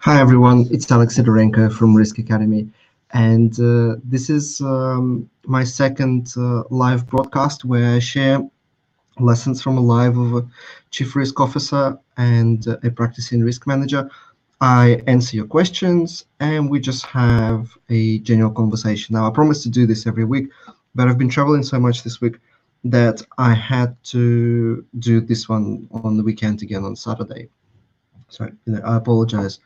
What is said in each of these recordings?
Hi everyone, it's Alex Sidorenko from Risk Academy, and this is my second live broadcast where I share lessons from a live of a chief risk officer and a practicing risk manager. I answer your questions and we just have a general conversation. Now, I promise to do this every week, but I've been traveling so much this week that I had to do this one on the weekend again on Saturday. So I apologize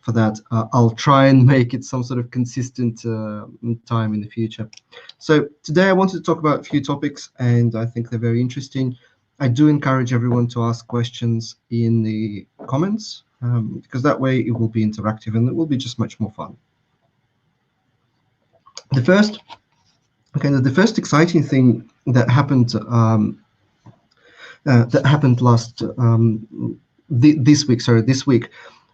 for that. I'll try and make it some sort of consistent time in the future. So today I wanted to talk about a few topics, and I think they're very interesting. I do encourage everyone to ask questions in the comments, because that way it will be interactive and it will be just much more fun. The first exciting thing that happened this week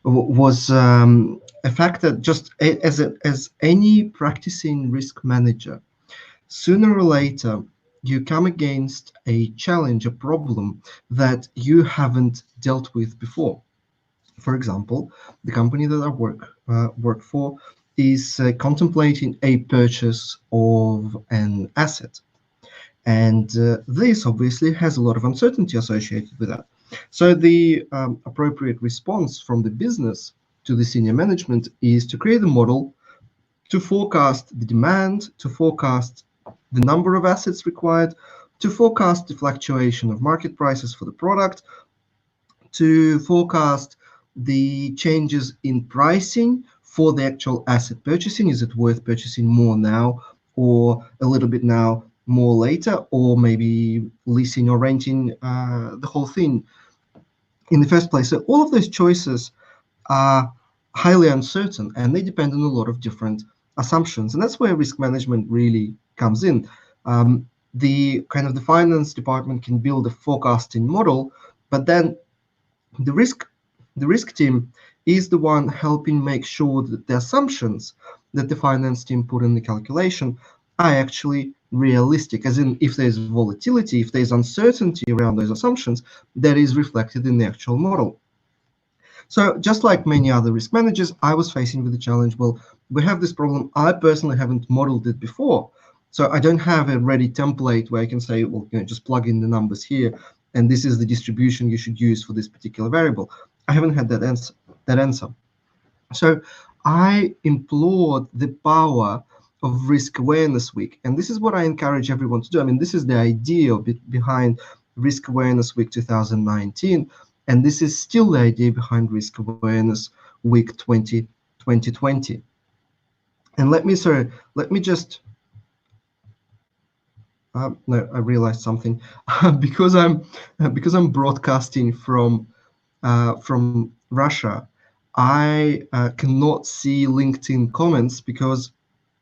was a fact that just as any practicing risk manager, sooner or later you come against a challenge, a problem that you haven't dealt with before. For example, the company that I work for is contemplating a purchase of an asset. And this obviously has a lot of uncertainty associated with that. So the appropriate response from the business to the senior management is to create a model to forecast the demand, to forecast the number of assets required, to forecast the fluctuation of market prices for the product, to forecast the changes in pricing for the actual asset purchasing. Is it worth purchasing more now or a little bit now, more later, or maybe leasing or renting the whole thing in the first place? So all of those choices are highly uncertain and they depend on a lot of different assumptions. And that's where risk management really comes in. The finance department can build a forecasting model, but then the risk team is the one helping make sure that the assumptions that the finance team put in the calculation are actually realistic, as in if there's volatility, if there's uncertainty around those assumptions, that is reflected in the actual model. So just like many other risk managers, I was facing with the challenge, well, we have this problem. I personally haven't modeled it before. So I don't have a ready template where I can say, well, just plug in the numbers here, and this is the distribution you should use for this particular variable. I haven't had that answer. So I implored the power of Risk Awareness Week, and this is what I encourage everyone to do. I mean, this is the idea behind Risk Awareness Week 2019, and this is still the idea behind Risk Awareness Week 2020. And let me just no, I realized something. because I'm broadcasting from Russia, I cannot see LinkedIn comments because,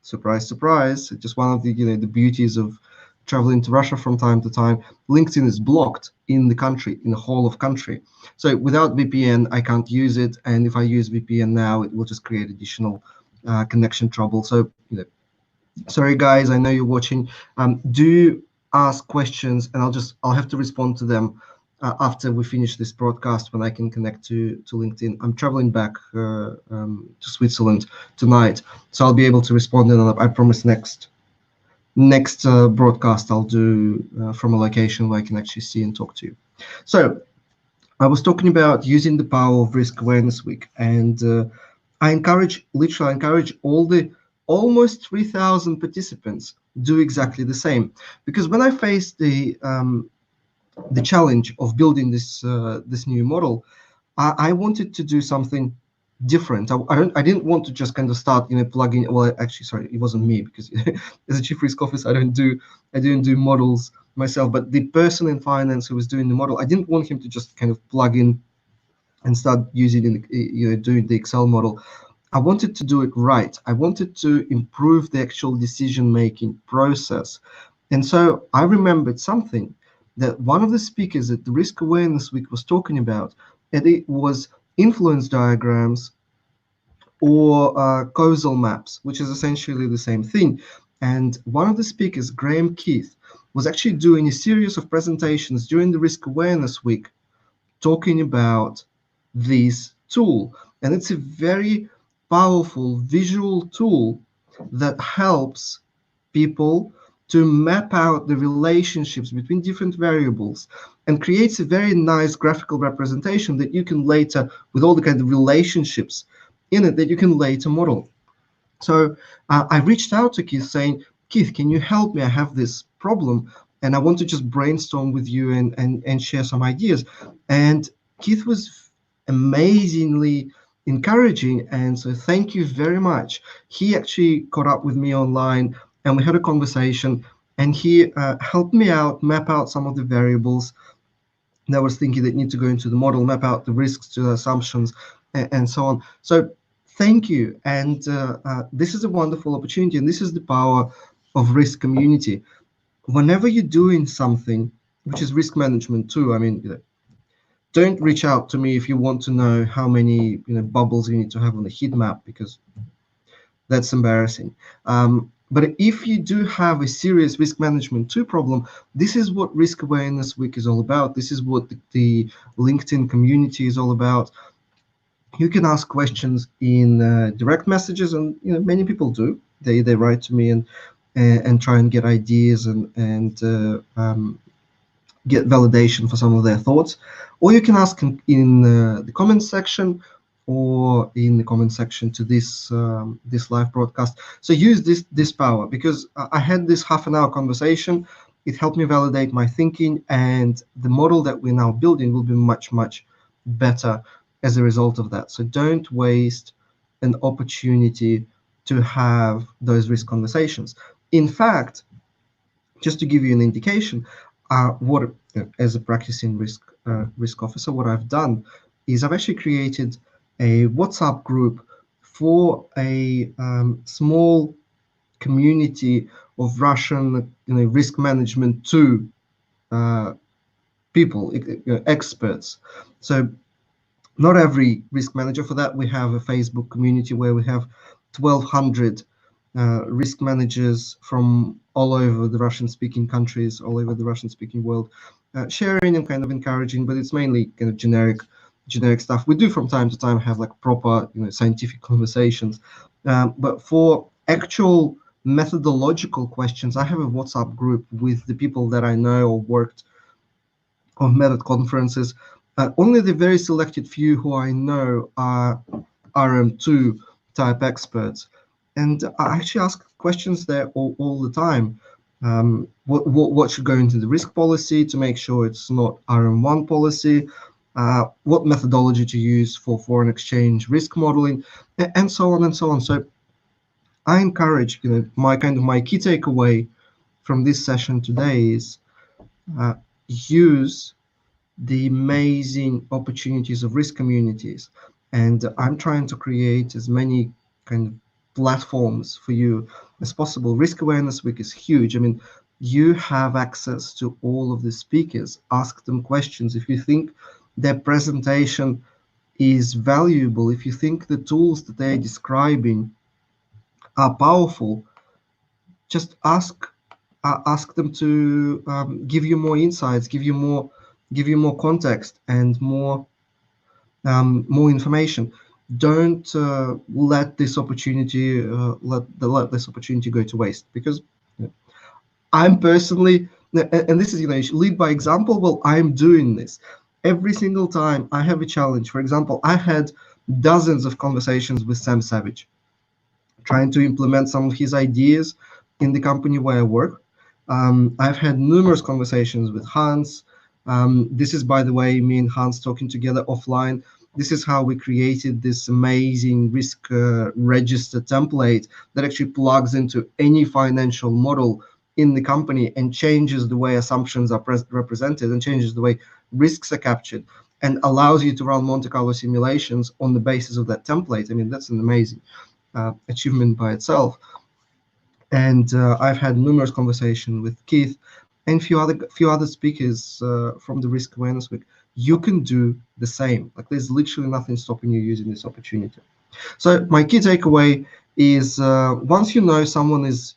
surprise, surprise, just one of the the beauties of traveling to Russia from time to time, LinkedIn is blocked in the country, in the whole of country. So without VPN, I can't use it, and if I use VPN now, it will just create additional connection trouble. So sorry guys, I know you're watching. Do ask questions, and I'll have to respond to them after we finish this broadcast when I can connect to LinkedIn. I'm traveling back to Switzerland tonight, so I'll be able to respond, and I promise next broadcast I'll do from a location where I can actually see and talk to you. So I was talking about using the power of Risk Awareness Week, and I encourage all the almost 3,000 participants do exactly the same, because when I faced the challenge of building this new model, I wanted to do something different. I didn't want to just kind of start plugging. Well, actually, sorry, it wasn't me, because as a chief risk officer, I didn't do models myself, but the person in finance who was doing the model, I didn't want him to just kind of plug in and start using doing the Excel model. I wanted to do it right. I wanted to improve the actual decision-making process. And so I remembered something that one of the speakers at the Risk Awareness Week was talking about, and it was influence diagrams or causal maps, which is essentially the same thing. And one of the speakers, Graham Keith, was actually doing a series of presentations during the Risk Awareness Week talking about this tool. And it's a very powerful visual tool that helps people to map out the relationships between different variables and creates a very nice graphical representation that you can later, with all the kind of relationships in it, that you can later model. So I reached out to Keith saying, Keith, can you help me? I have this problem and I want to just brainstorm with you and share some ideas. And Keith was amazingly encouraging. And so thank you very much. He actually caught up with me online and we had a conversation and he helped me out, map out some of the variables that I was thinking that need to go into the model, map out the risks to the assumptions, and so on. So thank you. And this is a wonderful opportunity, and this is the power of risk community. Whenever you're doing something, which is risk management too, I mean, don't reach out to me if you want to know how many bubbles you need to have on the heat map, because that's embarrassing. But if you do have a serious risk management 2 problem, this is what Risk Awareness Week is all about. This is what the LinkedIn community is all about. You can ask questions in direct messages, and many people do. They write to me and try and get ideas and get validation for some of their thoughts, or you can ask in the comments section or in the comment section to this live broadcast. So use this power, because I had this half an hour conversation. It helped me validate my thinking, and the model that we're now building will be much better as a result of that. So don't waste an opportunity to have those risk conversations. In fact, just to give you an indication, what as a practicing risk officer, what I've done is I've actually created a WhatsApp group for a small community of Russian risk management 2 people, experts. So not every risk manager. For that, we have a Facebook community where we have 1,200 risk managers from all over the Russian-speaking countries, all over the Russian-speaking world, sharing and kind of encouraging, but it's mainly kind of generic stuff. We do from time to time have like proper, scientific conversations, but for actual methodological questions, I have a WhatsApp group with the people that I know or worked on met at conferences. Only the very selected few who I know are RM2 type experts, and I actually ask questions there all the time. What should go into the risk policy to make sure it's not RM1 policy? What methodology to use for foreign exchange risk modeling, and so on and so on. So I encourage, my key takeaway from this session today is use the amazing opportunities of risk communities, and I'm trying to create as many kind of platforms for you as possible. Risk Awareness Week is huge. I mean, you have access to all of the speakers. Ask them questions. If you think their presentation is valuable, if you think the tools that they're describing are powerful, just ask them to give you more insights, give you more context and more information. Don't let this opportunity let this opportunity go to waste, because I'm personally, and this is, you should lead by example. Well, I'm doing this every single time I have a challenge. For example, I had dozens of conversations with Sam Savage, trying to implement some of his ideas in the company where I work. I've had numerous conversations with Hans. This is, by the way, me and Hans talking together offline. This is how we created this amazing risk register template that actually plugs into any financial model in the company and changes the way assumptions are represented and changes the way risks are captured and allows you to run Monte Carlo simulations on the basis of that template. I mean, that's an amazing achievement by itself. And I've had numerous conversations with Keith and few other speakers from the Risk Awareness Week. You can do the same. Like, there's literally nothing stopping you using this opportunity. So my key takeaway is once you know someone is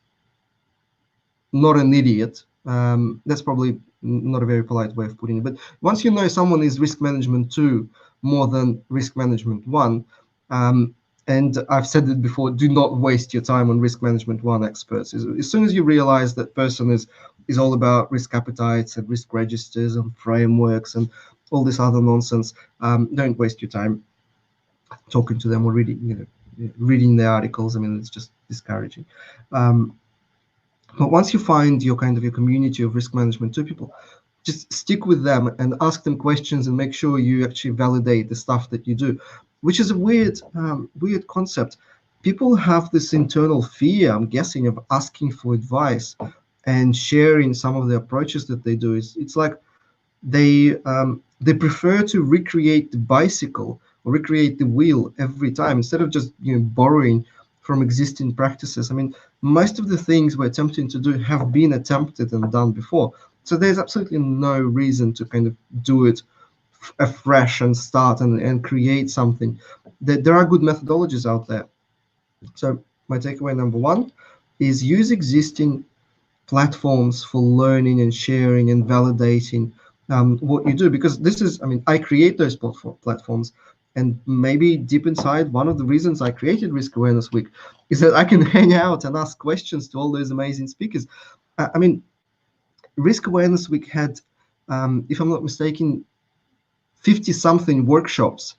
not an idiot, that's probably not a very polite way of putting it, but once you know someone is risk management 2 more than risk management 1, And I've said it before, do not waste your time on risk management one experts. As soon as you realize that person is all about risk appetites and risk registers and frameworks and all this other nonsense, don't waste your time talking to them or reading the articles. I mean, it's just discouraging. But once you find your community of risk management two people, just stick with them and ask them questions and make sure you actually validate the stuff that you do, which is a weird concept. People have this internal fear, I'm guessing, of asking for advice and sharing some of the approaches that they do. It's like they prefer to recreate the bicycle or recreate the wheel every time instead of just borrowing from existing practices. I mean, most of the things we're attempting to do have been attempted and done before, so there's absolutely no reason to do it afresh and start and create something. There are good methodologies out there. So my takeaway number one is use existing platforms for learning and sharing and validating what you do, because this is, I mean, I create those platforms, and maybe deep inside, one of the reasons I created Risk Awareness Week is that I can hang out and ask questions to all those amazing speakers. I mean, Risk Awareness Week had, if I'm not mistaken, 50 something workshops.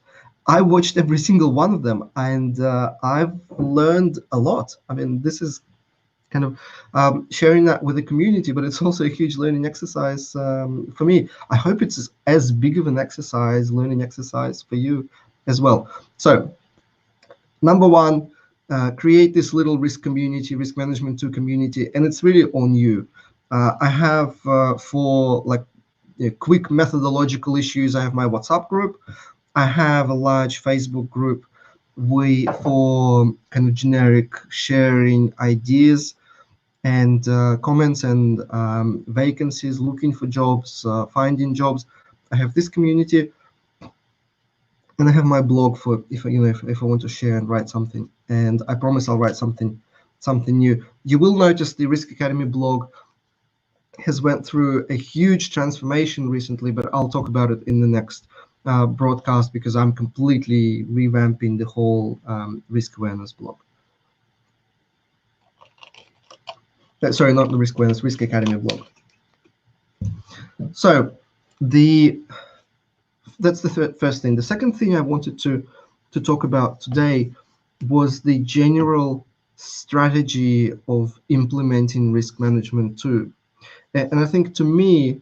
I watched every single one of them, and I've learned a lot. I mean, this is sharing that with the community, but it's also a huge learning exercise for me. I hope it's as big of an learning exercise for you as well. So number one, create this little risk management 2 community, and it's really on you. I have for quick methodological issues, I have my WhatsApp group. I have a large Facebook group for generic sharing ideas and comments and vacancies, looking for jobs, finding jobs. I have this community, and I have my blog for if I want to share and write something. And I promise I'll write something new. You will notice the Risk Academy blog has went through a huge transformation recently, but I'll talk about it in the next broadcast, because I'm completely revamping the whole risk awareness blog. Sorry, not the Risk Awareness, Risk Academy blog. So that's the first thing. The second thing I wanted to talk about today was the general strategy of implementing risk management 2. And I think, to me,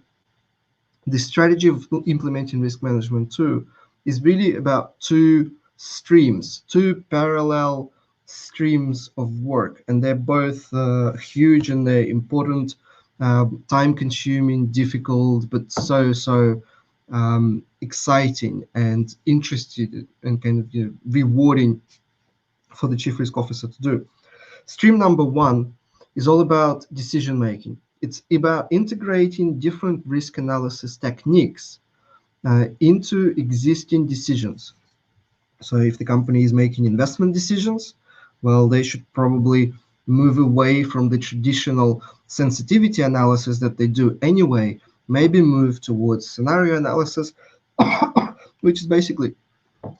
the strategy of implementing risk management 2 is really about two parallel streams of work, and they're both huge, and they're important, time-consuming, difficult, but so exciting and interesting and rewarding for the Chief Risk Officer to do. Stream number one is all about decision making. It's about integrating different risk analysis techniques into existing decisions. So if the company is making investment decisions, well, they should probably move away from the traditional sensitivity analysis that they do anyway, maybe move towards scenario analysis, which is basically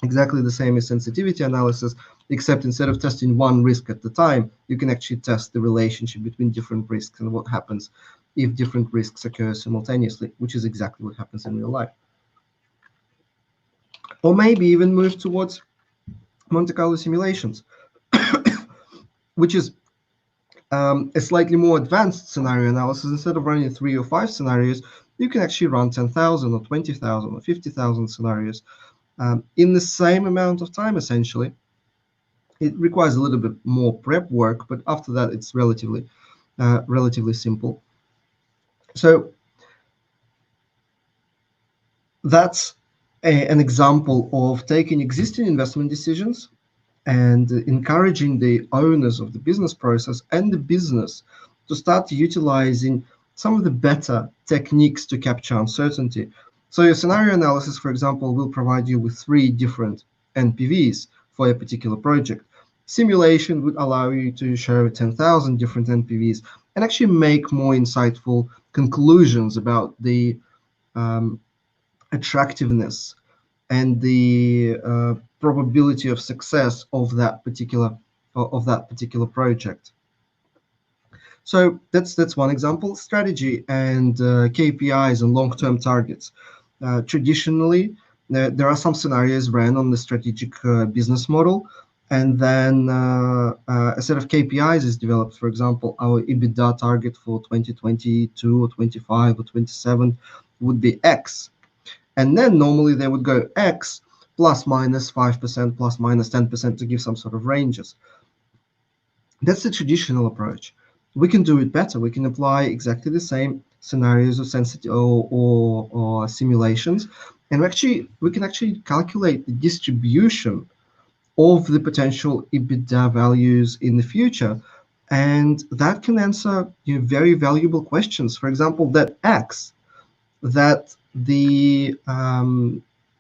exactly the same as sensitivity analysis, except instead of testing one risk at the time, you can actually test the relationship between different risks and what happens if different risks occur simultaneously, which is exactly what happens in real life. Or maybe even move towards Monte Carlo simulations, which is a slightly more advanced scenario analysis. Instead of running 3 or 5 scenarios, you can actually run 10,000 or 20,000 or 50,000 scenarios in the same amount of time, essentially. It requires a little bit more prep work, but after that, it's relatively simple. So that's an example of taking existing investment decisions and encouraging the owners of the business process and the business to start utilizing some of the better techniques to capture uncertainty. So your scenario analysis, for example, will provide you with 3 different NPVs for a particular project. Simulation would allow you to show 10,000 different NPVs and actually make more insightful conclusions about the attractiveness and the probability of success of that particular project. So that's one example. Strategy and KPIs and long-term targets. Traditionally, there are some scenarios ran on the strategic business model, and then a set of KPIs is developed. For example, our EBITDA target for 2022 or 25 or 27 would be X. And then normally they would go X plus minus 5%, plus minus 10% to give some sort of ranges. That's the traditional approach. We can do it better. We can apply exactly the same scenarios of sensitive or simulations, and we can actually calculate the distribution of the potential EBITDA values in the future, and that can answer very valuable questions. For example, that X that the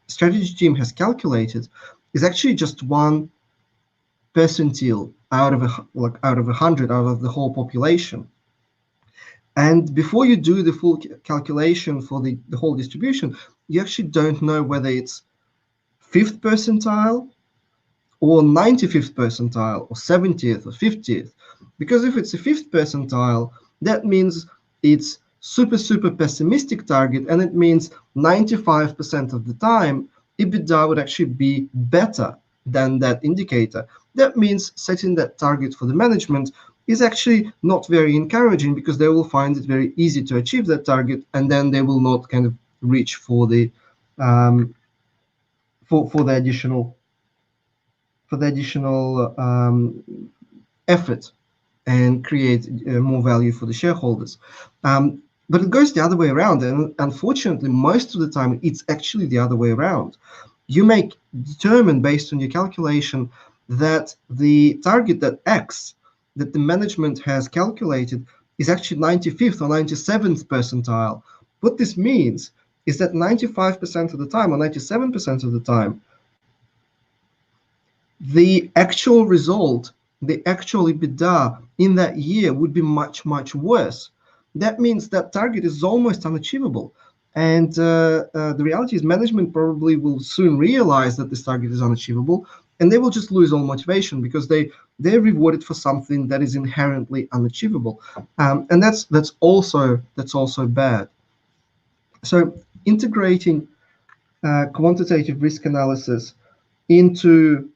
strategy team has calculated is actually just one percentile out of 100 out of the whole population. And before you do the full calculation for the whole distribution, you actually don't know whether it's 5th percentile or 95th percentile or 70th or 50th. Because if it's a 5th percentile, that means it's super pessimistic target, and it means 95% of the time EBITDA would actually be better than that indicator. That means setting that target for the management is actually not very encouraging, because they will find it very easy to achieve that target, and then they will not kind of reach for the additional effort and create more value for the shareholders. But it goes the other way around, and unfortunately, most of the time, it's actually the other way around. You may determine based on your calculation that the target, that X, that the management has calculated is actually 95th or 97th percentile. What this means is that 95% of the time or 97% of the time, the actual result, the actual EBITDA in that year would be much worse. That means that target is almost unachievable. And the reality is management probably will soon realize that this target is unachievable, and they will just lose all motivation, because they're rewarded for something that is inherently unachievable. And that's also bad. So integrating quantitative risk analysis into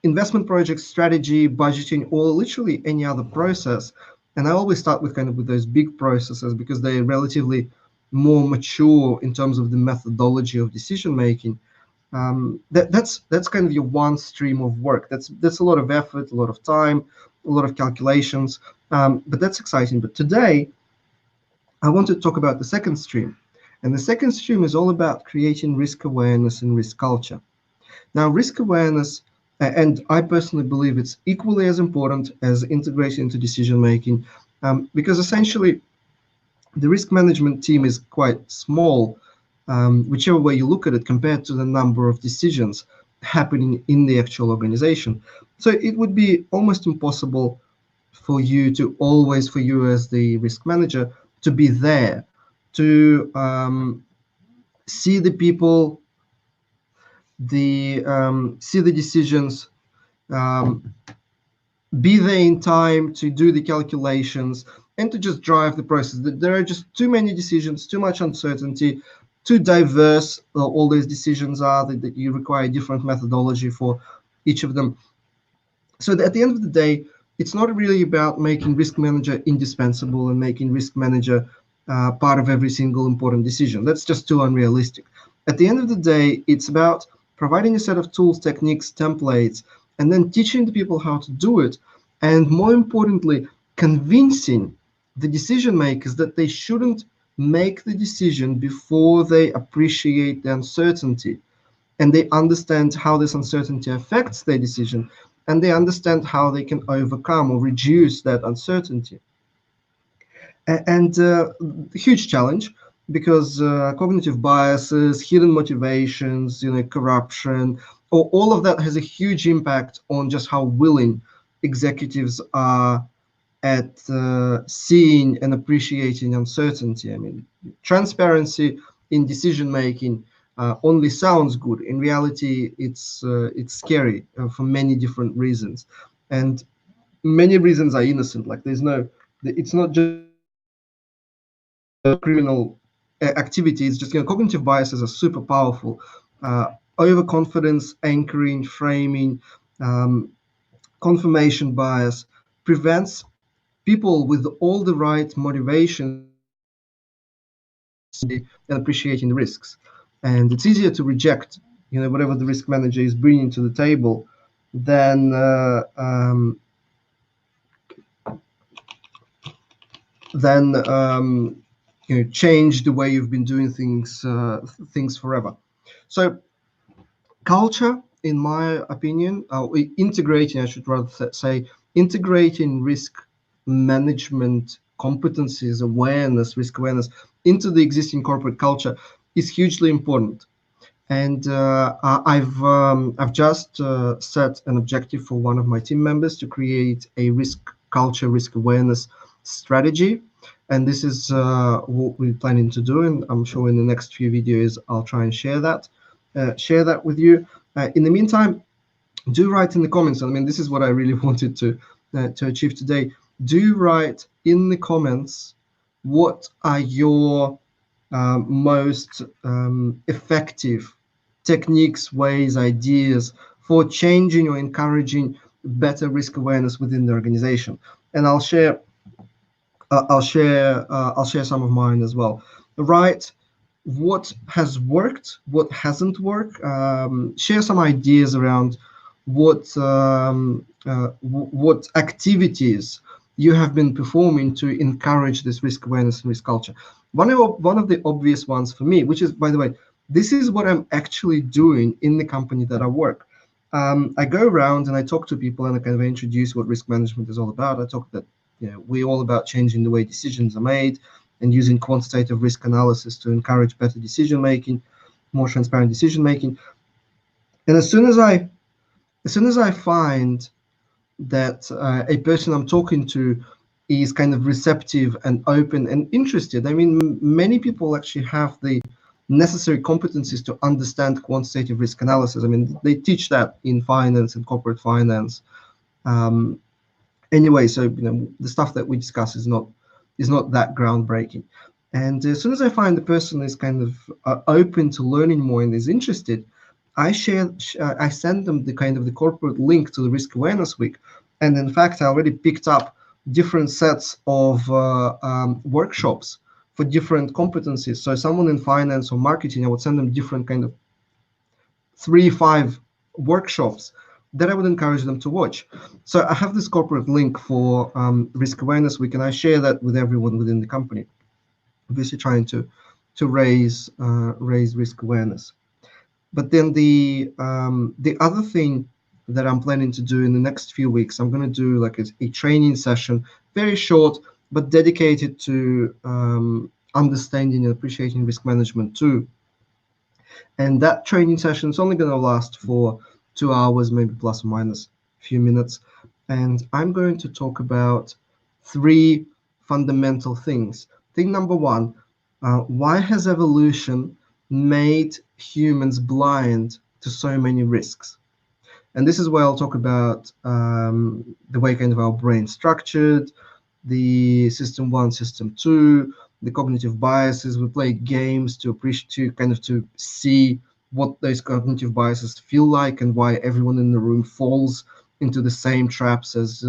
investment project strategy, budgeting, or literally any other process. And I always start with with those big processes, because they're relatively more mature in terms of the methodology of decision making. That's kind of your one stream of work. That's a lot of effort, a lot of time, a lot of calculations, but that's exciting. But today, I want to talk about the second stream. And the second stream is all about creating risk awareness and risk culture. Now, risk awareness, and I personally believe it's equally as important as integration into decision making, because essentially the risk management team is quite small, whichever way you look at it, compared to the number of decisions happening in the actual organization. So it would be almost impossible for you as the risk manager, to be there, to see the people, see the decisions, be there in time to do the calculations, and to just drive the process. There are just too many decisions, too much uncertainty, too diverse. All those decisions are that you require different methodology for each of them. So at the end of the day, it's not really about making risk manager indispensable and making risk manager part of every single important decision. That's just too unrealistic. At the end of the day, it's about providing a set of tools, techniques, templates, and then teaching the people how to do it. And more importantly, convincing the decision makers that they shouldn't make the decision before they appreciate the uncertainty, and they understand how this uncertainty affects their decision, and they understand how they can overcome or reduce that uncertainty. And a huge challenge, because cognitive biases, hidden motivations, corruption, all of that has a huge impact on just how willing executives are at seeing and appreciating uncertainty. I mean, transparency in decision making only sounds good. In reality, it's scary for many different reasons, and many reasons are innocent. Like there's no, it's not just criminal activity. It's just, cognitive biases are super powerful. Overconfidence, anchoring, framing, um, confirmation bias prevents people with all the right motivations to and appreciating the risks. And it's easier to reject, whatever the risk manager is bringing to the table than then change the way you've been doing things forever. So culture, in my opinion, integrating, I should rather say, integrating risk management competencies, awareness, risk awareness into the existing corporate culture is hugely important. And I've just set an objective for one of my team members to create a risk culture, risk awareness strategy, and this is what we're planning to do. And I'm sure in the next few videos I'll try and share that with you. In the meantime, do write in the comments. I mean, this is what I really wanted to achieve today. Do write in the comments what are your most effective techniques, ways, ideas for changing or encouraging better risk awareness within the organization. And I'll share some of mine as well. Write what has worked, what hasn't worked. Share some ideas around what activities you have been performing to encourage this risk awareness and risk culture. One of the obvious ones for me, which is, by the way, this is what I'm actually doing in the company that I work. I go around and I talk to people and I kind of introduce what risk management is all about. I talk that we're all about changing the way decisions are made and using quantitative risk analysis to encourage better decision making, more transparent decision making. And as soon as I find that a person I'm talking to is kind of receptive and open and interested. I mean, many people actually have the necessary competencies to understand quantitative risk analysis. I mean, they teach that in finance and corporate finance. Um, anyway, so the stuff that we discuss is not that groundbreaking. And as soon as I find the person is kind of open to learning more and is interested, I send them the kind of the corporate link to the Risk Awareness Week. And in fact, I already picked up different sets of workshops for different competencies. So someone in finance or marketing, I would send them different kind of 3-5 workshops that I would encourage them to watch. So I have this corporate link for Risk Awareness Week, and I share that with everyone within the company, obviously trying to raise risk awareness. But then the other thing that I'm planning to do in the next few weeks, I'm going to do like a training session, very short, but dedicated to understanding and appreciating risk management too. And that training session is only going to last for 2 hours, maybe plus or minus a few minutes. And I'm going to talk about 3 fundamental things. Thing number 1, why has evolution made humans blind to so many risks? And this is where I'll talk about the way kind of our brain structured, the system 1, system 2, the cognitive biases. We play games to appreciate, to see what those cognitive biases feel like and why everyone in the room falls into the same traps as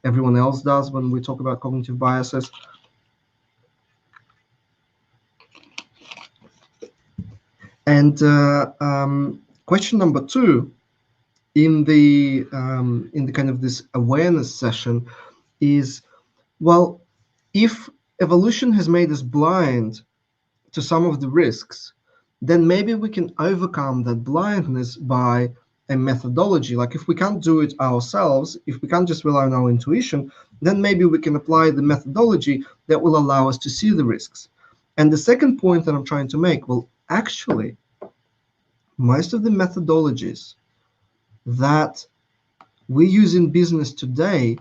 everyone else does when we talk about cognitive biases. And question number 2 in the kind of this awareness session is, well, if evolution has made us blind to some of the risks, then maybe we can overcome that blindness by a methodology. Like if we can't do it ourselves, if we can't just rely on our intuition, then maybe we can apply the methodology that will allow us to see the risks. And the second point that I'm trying to make, well, actually, most of the methodologies that we use in business today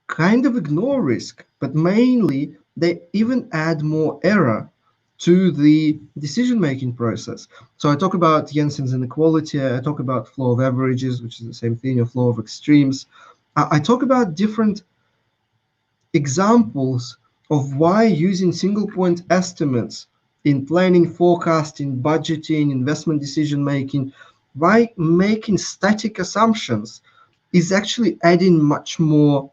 kind of ignore risk, but mainly they even add more error to the decision-making process. So I talk about Jensen's inequality, I talk about flow of averages, which is the same thing, or flow of extremes. I talk about different examples of why using single point estimates in planning, forecasting, budgeting, investment decision making, why making static assumptions is actually adding much more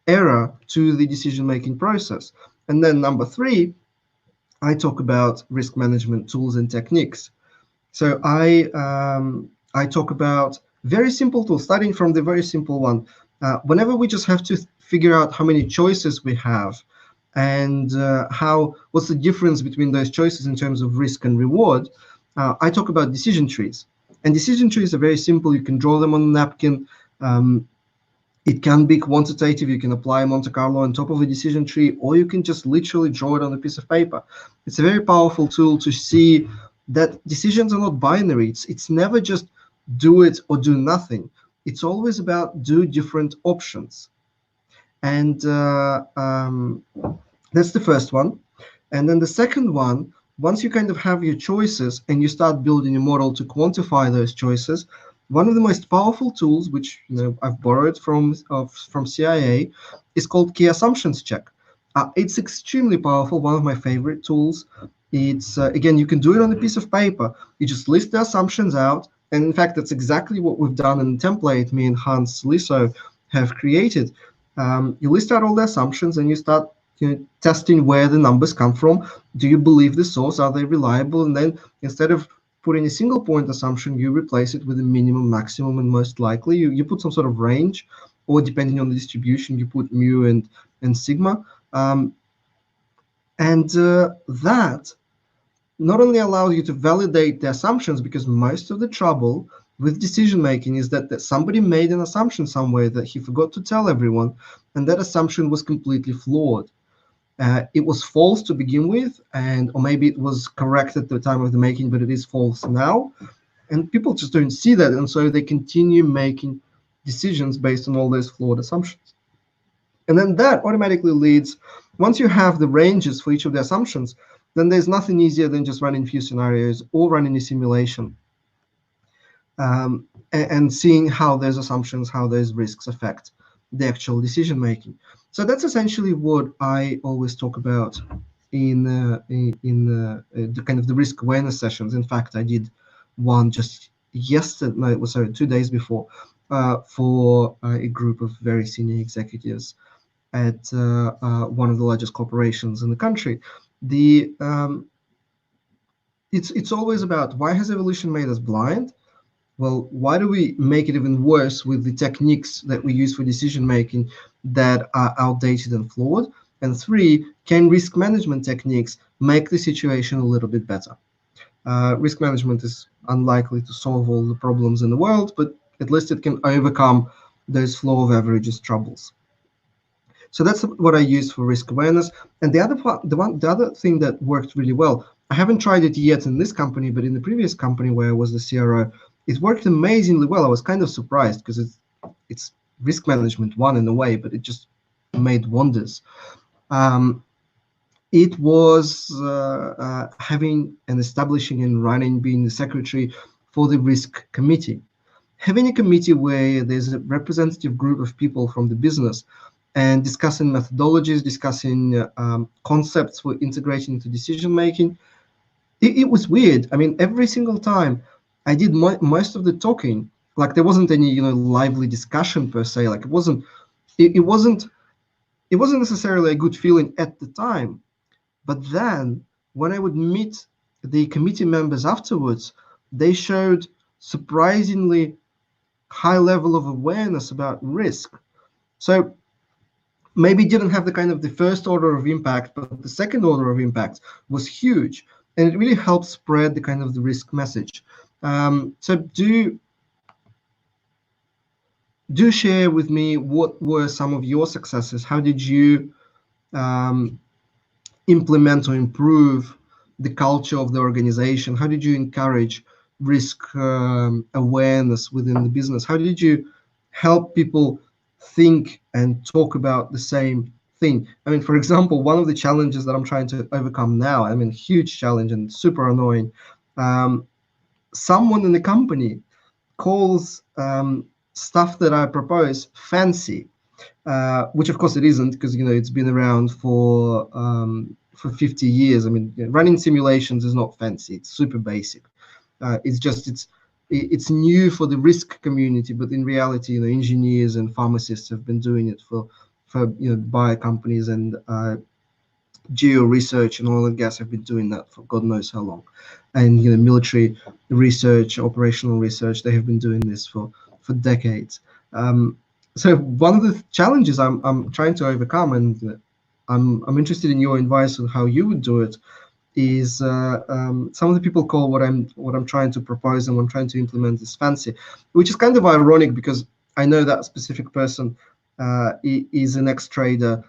error to the decision making process. And then number three, I talk about risk management tools and techniques. So I talk about very simple tools, starting from the very simple one. Whenever we just have to figure out how many choices we have, and what's the difference between those choices in terms of risk and reward, I talk about decision trees. And decision trees are very simple. You can draw them on a napkin. Um, it can be quantitative. You can apply Monte Carlo on top of a decision tree, or you can just literally draw it on a piece of paper. It's a very powerful tool to see that decisions are not binary. It's never just do it or do nothing. It's always about do different options. And that's the first one. And then the second one, once you kind of have your choices and you start building a model to quantify those choices, one of the most powerful tools, which I've borrowed from CIA, is called key assumptions check. It's extremely powerful, one of my favorite tools. It's again, you can do it on a piece of paper. You just list the assumptions out, and in fact, that's exactly what we've done in the template me and Hans Lisso have created. You list out all the assumptions and you start testing where the numbers come from. Do you believe the source? Are they reliable? And then instead of putting a single point assumption, you replace it with a minimum, maximum, and most likely. You put some sort of range, or depending on the distribution, you put mu and sigma. And that not only allows you to validate the assumptions, because most of the trouble with decision making is that somebody made an assumption somewhere that he forgot to tell everyone, and that assumption was completely flawed. It was false to begin with, or maybe it was correct at the time of the making, but it is false now. And people just don't see that, and so they continue making decisions based on all those flawed assumptions. And then that automatically leads, once you have the ranges for each of the assumptions, then there's nothing easier than just running a few scenarios or running a simulation, and seeing how those assumptions, how those risks affect the actual decision making. So that's essentially what I always talk about in the kind of the risk awareness sessions. In fact, I did one just yesterday, no, it was, sorry, 2 days before, for a group of very senior executives at one of the largest corporations in the country. It's always about, why has evolution made us blind? Well, why do we make it even worse with the techniques that we use for decision making that are outdated and flawed? And three, can risk management techniques make the situation a little bit better? Risk management is unlikely to solve all the problems in the world, but at least it can overcome those flow of averages troubles. So that's what I use for risk awareness. And the other thing that worked really well, I haven't tried it yet in this company, but in the previous company where I was the CRO, it worked amazingly well. I was kind of surprised because it's risk management one in a way, but it just made wonders. It was having and establishing and running, being the secretary for the risk committee. Having a committee where there's a representative group of people from the business and discussing methodologies, discussing concepts for integrating into decision making. It was weird. I mean, every single time I did most of the talking, like there wasn't any lively discussion per se. Like it wasn't necessarily a good feeling at the time. But then when I would meet the committee members afterwards, they showed surprisingly high level of awareness about risk. So maybe didn't have the kind of the first order of impact, but the second order of impact was huge, and it really helped spread the kind of the risk message. So do share with me what were some of your successes. How did you implement or improve the culture of the organization? How did you encourage risk awareness within the business? How did you help people think and talk about the same thing. I mean, for example, one of the challenges that I'm trying to overcome now, I mean, huge challenge and super annoying. Someone in the company calls stuff that I propose fancy, which of course it isn't, because it's been around for 50 years. I mean, running simulations is not fancy; it's super basic. It's new for the risk community, but in reality, engineers and pharmacists have been doing it for bio companies, and geo research and oil and gas have been doing that for God knows how long, and military research, operational research, they have been doing this for decades. So one of the challenges I'm trying to overcome, and I'm interested in your advice on how you would do it, is some of the people call what I'm trying to propose and what I'm trying to implement is fancy, which is kind of ironic because I know that specific person is an ex-trader,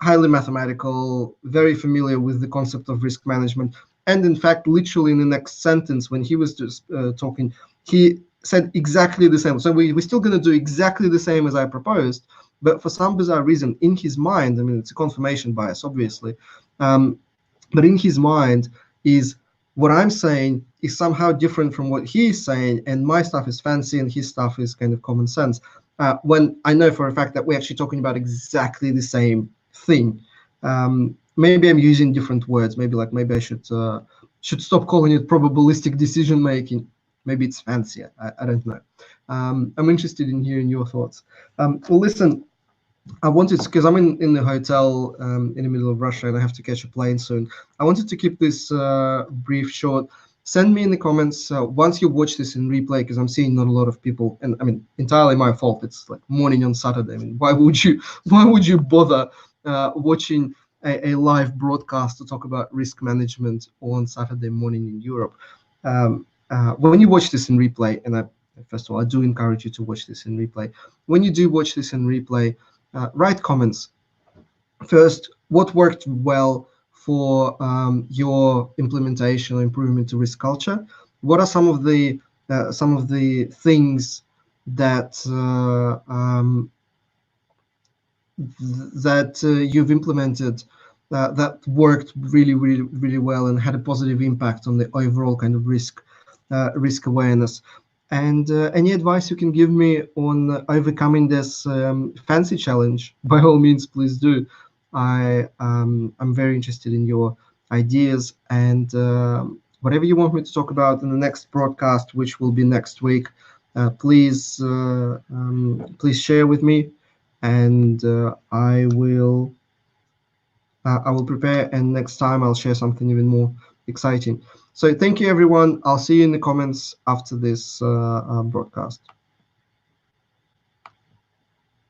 highly mathematical, very familiar with the concept of risk management. And in fact, literally in the next sentence, when he was just talking, he said exactly the same. So we're still going to do exactly the same as I proposed, but for some bizarre reason, in his mind, I mean, it's a confirmation bias, obviously, but in his mind is what I'm saying is somehow different from what he's saying, and my stuff is fancy and his stuff is kind of common sense. When I know for a fact that we're actually talking about exactly the same thing. Maybe I'm using different words. Maybe I should stop calling it probabilistic decision making. Maybe it's fancier. I don't know. I'm interested in hearing your thoughts. Well, listen, I wanted, because I'm in the hotel in the middle of Russia and I have to catch a plane soon. I wanted to keep this brief short. Send me in the comments once you watch this in replay, because I'm seeing not a lot of people, and I mean, entirely my fault. It's like morning on Saturday. I mean, why would you bother watching a live broadcast to talk about risk management on Saturday morning in Europe? When you watch this in replay, and first of all, I do encourage you to watch this in replay. When you do watch this in replay, write comments. First, what worked well for your implementation or improvement to risk culture? What are some of the things that you've implemented that worked really, really, really well and had a positive impact on the overall kind of risk awareness? And any advice you can give me on overcoming this fancy challenge, by all means, please do. I'm very interested in your ideas, and whatever you want me to talk about in the next broadcast, which will be next week, please share with me, and I will prepare, and next time I'll share something even more exciting. So thank you, everyone. I'll see you in the comments after this broadcast.